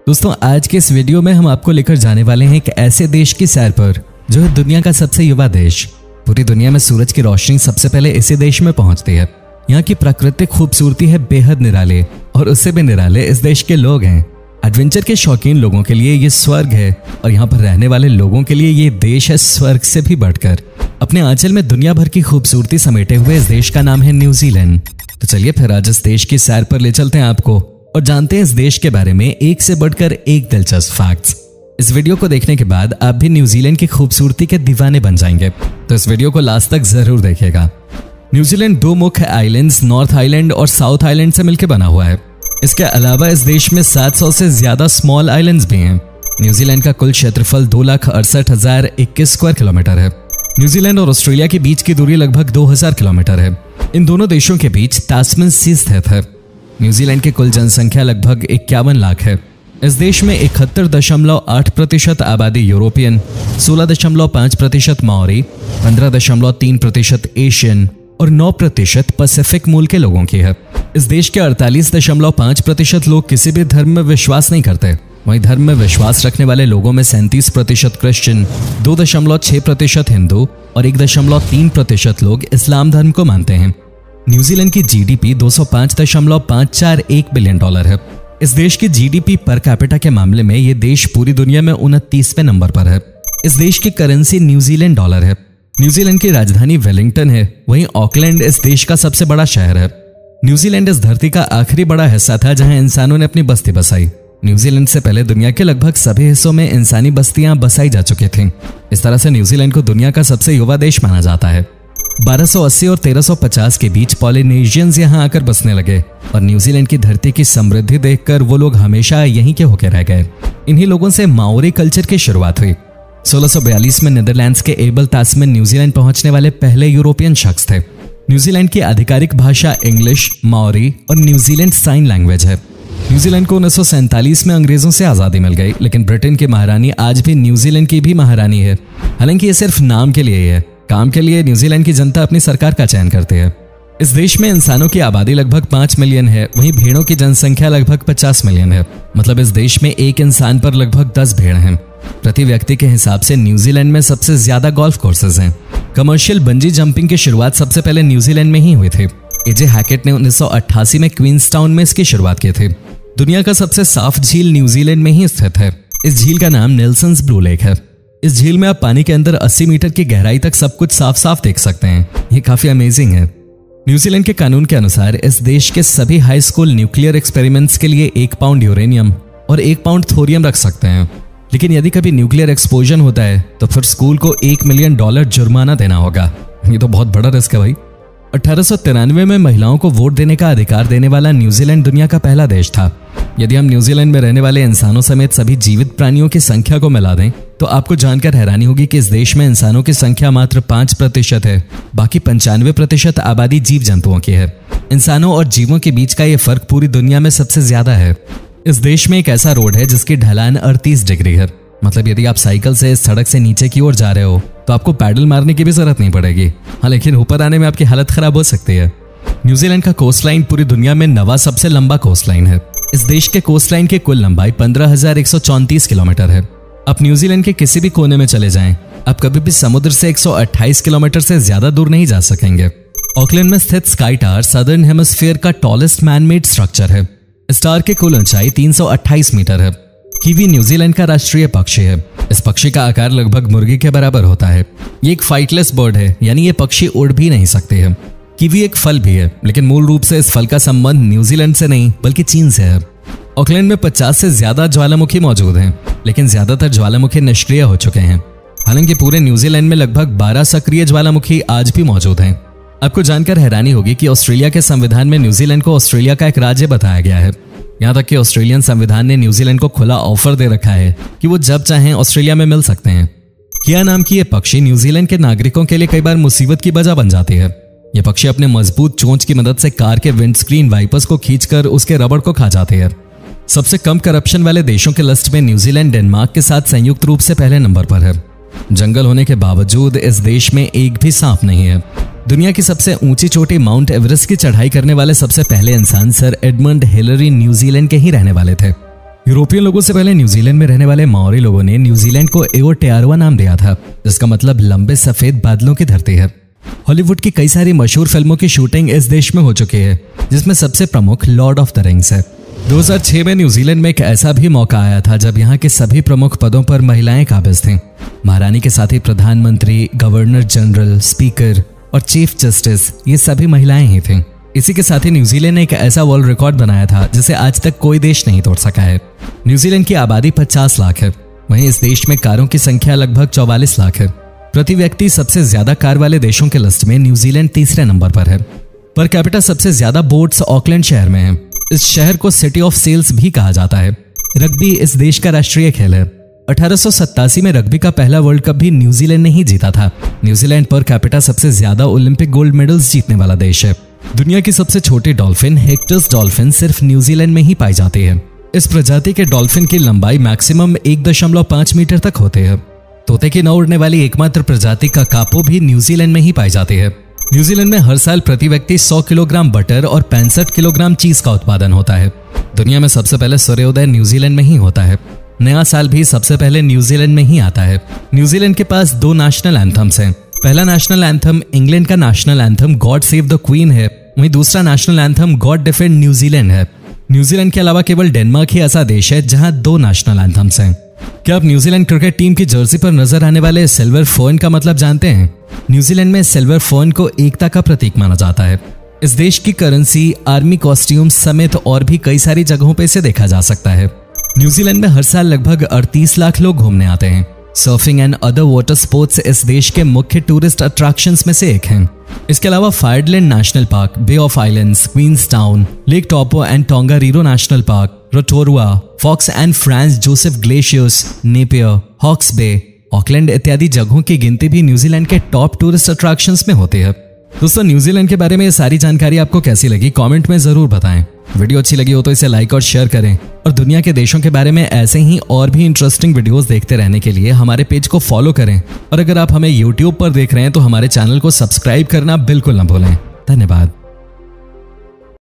दोस्तों आज के इस वीडियो में हम आपको लेकर जाने वाले हैं एक ऐसे देश की सैर पर जो है दुनिया का सबसे युवा देश। पूरी दुनिया में सूरज की रोशनी सबसे पहले इसी देश में पहुंचती है। यहाँ की प्राकृतिक खूबसूरती है बेहद निराले और उससे भी निराले इस देश के लोग हैं। एडवेंचर के शौकीन लोगों के लिए ये स्वर्ग है और यहाँ पर रहने वाले लोगों के लिए ये देश है स्वर्ग से भी बढ़कर। अपने आंचल में दुनिया भर की खूबसूरती समेटे हुए इस देश का नाम है न्यूजीलैंड। तो चलिए फिर आज इस देश की सैर पर ले चलते हैं आपको और जानते हैं इस देश के बारे में एक से बढ़कर एक दिलचस्प फैक्ट्स। इस वीडियो को देखने के बाद आप भी न्यूजीलैंड की खूबसूरती के दीवाने बन जाएंगे, तो इस वीडियो को लास्ट तक जरूर देखिएगा। न्यूजीलैंड दो मुख्य आइलैंड्स नॉर्थ आइलैंड और साउथ आइलैंड से मिलकर बना हुआ है। इसके अलावा इस देश में 700 से ज्यादा स्मॉल आइलैंड्स भी हैं। न्यूजीलैंड का कुल क्षेत्रफल 2,68,021 स्क्वायर किलोमीटर है। न्यूजीलैंड और ऑस्ट्रेलिया के बीच की दूरी लगभग 2000 किलोमीटर है। इन दोनों देशों के बीच तास्मन सी स्थित है। न्यूजीलैंड की कुल जनसंख्या लगभग 51 लाख है। इस देश में 71.8% आबादी यूरोपियन, 16.5% माओरी, 15.3% एशियन और 9% पैसिफिक मूल के लोगों की है। इस देश के 48.5% लोग किसी भी धर्म में विश्वास नहीं करते। वहीं धर्म में विश्वास रखने वाले लोगों में 37% क्रिश्चियन, 2.6% हिंदू और 1.3% लोग इस्लाम धर्म को मानते हैं। न्यूजीलैंड की जीडीपी $205.541 बिलियन है। इस देश की जीडीपी पर कैपिटा के मामले में ये देश पूरी दुनिया में 29वें नंबर पर है। इस देश की करेंसी न्यूजीलैंड डॉलर है। न्यूजीलैंड की राजधानी वेलिंगटन है। वहीं ऑकलैंड इस देश का सबसे बड़ा शहर है। न्यूजीलैंड इस धरती का आखिरी बड़ा हिस्सा था जहां इंसानों ने अपनी बस्ती बसाई। न्यूजीलैंड से पहले दुनिया के लगभग सभी हिस्सों में इंसानी बस्तियां बसाई जा चुकी थीं। इस तरह से न्यूजीलैंड को दुनिया का सबसे युवा देश माना जाता है। 1280 और 1350 के बीच पॉलिनेशियंस यहां आकर बसने लगे और न्यूजीलैंड की धरती की समृद्धि देखकर वो लोग हमेशा यहीं के होकर रह गए। इन्हीं लोगों से माओरी कल्चर की शुरुआत हुई। 1642 में नीदरलैंड्स के एबल तास्मैन न्यूजीलैंड पहुंचने वाले पहले यूरोपियन शख्स थे। न्यूजीलैंड की आधिकारिक भाषा इंग्लिश, माओरी और न्यूजीलैंड साइन लैंग्वेज है। न्यूजीलैंड को 1947 में अंग्रेजों से आजादी मिल गई, लेकिन ब्रिटेन की महारानी आज भी न्यूजीलैंड की भी महारानी है। हालांकि ये सिर्फ नाम के लिए ही है। काम के लिए न्यूजीलैंड की जनता अपनी सरकार का चयन करती है। इस देश में इंसानों की आबादी लगभग 5 मिलियन है। वहीं भेड़ों की जनसंख्या लगभग 50 मिलियन है। मतलब इस देश में एक इंसान पर लगभग 10 भेड़ हैं। प्रति व्यक्ति के हिसाब से न्यूजीलैंड में सबसे ज्यादा गोल्फ कोर्सेज हैं। कमर्शियल बंजी जंपिंग की शुरुआत सबसे पहले न्यूजीलैंड में ही हुई थी। एजे हैकेट ने 1988 में क्वींसटाउन में इसकी शुरुआत की थी। दुनिया का सबसे साफ झील न्यूजीलैंड में ही स्थित है। इस झील का नाम नेल्सन्स ब्लू लेक है। इस झील में आप पानी के अंदर 80 मीटर की गहराई तक सब कुछ साफ साफ देख सकते हैं। ये काफी अमेजिंग है। न्यूजीलैंड के कानून के अनुसार इस देश के सभी हाई स्कूल न्यूक्लियर एक्सपेरिमेंट्स के लिए 1 पाउंड यूरेनियम और 1 पाउंड थोरियम रख सकते हैं। लेकिन यदि कभी न्यूक्लियर एक्सप्लोजन होता है तो फिर स्कूल को $1 मिलियन जुर्माना देना होगा। ये तो बहुत बड़ा रिस्क है भाई। 1893 में महिलाओं को वोट देने का अधिकार देने वाला न्यूजीलैंड दुनिया का पहला देश था। यदि हम न्यूजीलैंड में रहने वाले इंसानों समेत सभी जीवित प्राणियों की संख्या को मिला दें तो आपको जानकर हैरानी होगी कि इस देश में इंसानों की संख्या मात्र 5% है। बाकी 95% आबादी जीव जंतुओं की है। इंसानों और जीवों के बीच का ये फर्क पूरी दुनिया में सबसे ज्यादा है। इस देश में एक ऐसा रोड है जिसकी ढलान 38 डिग्री है। मतलब यदि आप साइकिल से इस सड़क से नीचे की ओर जा रहे हो तो आपको पैडल मारने की भी जरूरत नहीं पड़ेगी। हाँ, लेकिन ऊपर आने में आपकी हालत खराब हो सकती है। न्यूजीलैंड का कोस्टलाइन पूरी दुनिया में 9वां सबसे लंबा कोस्टलाइन है। इस देश के कोस्टलाइन की कुल लंबाई 15,134 किलोमीटर है। आप न्यूजीलैंड के किसी भी कोने में चले जाएं, आप कभी भी समुद्र से 128 किलोमीटर से ज्यादा दूर नहीं जा सकेंगे। ऑकलैंड में स्थित स्काई टावर सदर्न हेमिस्फीयर का टॉलेस्ट मैनमेड स्ट्रक्चर है। इस टावर की कुल ऊंचाई 328 मीटर है। कीवी न्यूजीलैंड का राष्ट्रीय पक्षी है। इस पक्षी का आकार लगभग मुर्गी के बराबर होता है। ये एक फाइटलेस बर्ड है, यानी ये पक्षी उड़ भी नहीं सकते हैं। कीवी एक फल भी है, लेकिन मूल रूप से इस फल का संबंध न्यूजीलैंड से नहीं बल्कि चीन से है। ऑकलैंड में 50 से ज्यादा ज्वालामुखी मौजूद हैं, लेकिन ज्यादातर ज्वालामुखी निष्क्रिय हो चुके हैं। हालांकि पूरे न्यूजीलैंड में लगभग 12 सक्रिय ज्वालामुखी आज भी मौजूद हैं। आपको जानकर हैरानी होगी कि ऑस्ट्रेलिया के संविधान में न्यूजीलैंड को ऑस्ट्रेलिया का एक राज्य बताया गया है। यहाँ तक कि ऑस्ट्रेलियन संविधान ने न्यूजीलैंड को खुला ऑफर दे रखा है कि वो जब चाहें ऑस्ट्रेलिया में मिल सकते हैं। किया नाम की ये पक्षी न्यूजीलैंड के नागरिकों के लिए कई बार मुसीबत की वजह बन जाती है। ये पक्षी अपने मजबूत चोंच की मदद से कार के विंडस्क्रीन वाइपर्स को खींचकर उसके रबड़ को खा जाते हैं। सबसे कम करप्शन वाले देशों के लिस्ट में न्यूजीलैंड डेनमार्क के साथ संयुक्त रूप से पहले नंबर पर है। जंगल होने के बावजूद इस देश में एक भी सांप नहीं है। दुनिया की सबसे ऊंची चोटी माउंट एवरेस्ट की चढ़ाई करने वाले सबसे पहले इंसान सर एडमंड हिलरी न्यूजीलैंड के ही रहने वाले थे। यूरोपियन लोगों से पहले न्यूजीलैंड में रहने वाले माओरी लोगों ने न्यूजीलैंड को एओटेआरोआ नाम दिया था, जिसका मतलब लंबे सफेद बादलों की धरती है। हॉलीवुड की कई सारी मशहूर फिल्मों की शूटिंग इस देश में हो चुकी है, जिसमें सबसे प्रमुख लॉर्ड ऑफ द रिंग्स है। 2006 में न्यूजीलैंड में एक ऐसा भी मौका आया था जब यहाँ के सभी प्रमुख पदों पर महिलाएं काबिज थीं। महारानी के साथ ही प्रधानमंत्री, गवर्नर जनरल, स्पीकर और चीफ जस्टिस ये सभी महिलाएं ही थीं। इसी के साथ ही न्यूजीलैंड ने एक ऐसा वर्ल्ड रिकॉर्ड बनाया था जिसे आज तक कोई देश नहीं तोड़ सका है। न्यूजीलैंड की आबादी 50 लाख है। वहीं इस देश में कारों की संख्या लगभग 44 लाख है। प्रति व्यक्ति सबसे ज्यादा कार वाले देशों के लिस्ट में न्यूजीलैंड तीसरे नंबर पर है। पर कैपिटा सबसे ज्यादा बोट्स ऑकलैंड शहर में है। इस शहर को सिटी ऑफ सेल्स भी कहा जाता है। रग्बी इस देश का राष्ट्रीय खेल है। 1887 में रग्बी का पहला वर्ल्ड कप भी न्यूजीलैंड ने ही जीता था। न्यूजीलैंड पर कैपिटा सबसे ज्यादा ओलंपिक गोल्ड मेडल्स जीतने वाला देश है। दुनिया की सबसे छोटी डॉल्फिन हेक्टर्स डॉल्फिन सिर्फ न्यूजीलैंड में ही पाई जाती है। इस प्रजाति के डॉल्फिन की लंबाई मैक्सिमम 1.5 मीटर तक होती है। तोते की न उड़ने वाली एकमात्र प्रजाति का कापो भी न्यूजीलैंड में ही पाई जाती है। न्यूजीलैंड में हर साल प्रति व्यक्ति 100 किलोग्राम बटर और 65 किलोग्राम चीज का उत्पादन होता है। दुनिया में सबसे पहले सूर्योदय न्यूजीलैंड में ही होता है। नया साल भी सबसे पहले न्यूजीलैंड में ही आता है। न्यूजीलैंड के पास 2 नेशनल एंथम्स हैं। पहला नेशनल एंथम इंग्लैंड का national anthem God save the queen है। वहीं दूसरा national anthem God defend New Zealand है। न्यूजीलैंड के अलावा केवल डेनमार्क ही ऐसा देश है जहां 2 नेशनल एंथम्स हैं। क्या आप न्यूजीलैंड क्रिकेट टीम की जर्सी पर नजर आने वाले सिल्वर फर्न का मतलब जानते हैं? न्यूजीलैंड में सिल्वर फर्न को एकता का प्रतीक माना जाता है। इस देश की करेंसी, आर्मी कॉस्ट्यूम समेत और भी कई सारी जगहों पर इसे देखा जा सकता है। न्यूजीलैंड में हर साल लगभग 38 लाख लोग घूमने आते हैं। Surfing and other water sports इस देश के मुख्य टूरिस्ट अट्रैक्शंस में से एक हैं। इसके अलावा Fiordland National Park, Bay of Islands, Queenstown, Lake Taupo and Tongariro National Park, Rotorua, Fox and Franz Josef glaciers, Napier, Hawke's Bay, Auckland इत्यादि जगहों की गिनती भी न्यूजीलैंड के टॉप टूरिस्ट अट्रैक्शंस में होती है। दोस्तों, न्यूजीलैंड के बारे में ये सारी जानकारी आपको कैसी लगी कमेंट में जरूर बताएं। वीडियो अच्छी लगी हो तो इसे लाइक और शेयर करें और दुनिया के देशों के बारे में ऐसे ही और भी इंटरेस्टिंग वीडियोस देखते रहने के लिए हमारे पेज को फॉलो करें। और अगर आप हमें YouTube पर देख रहे हैं तो हमारे चैनल को सब्सक्राइब करना बिल्कुल न भूलें। धन्यवाद।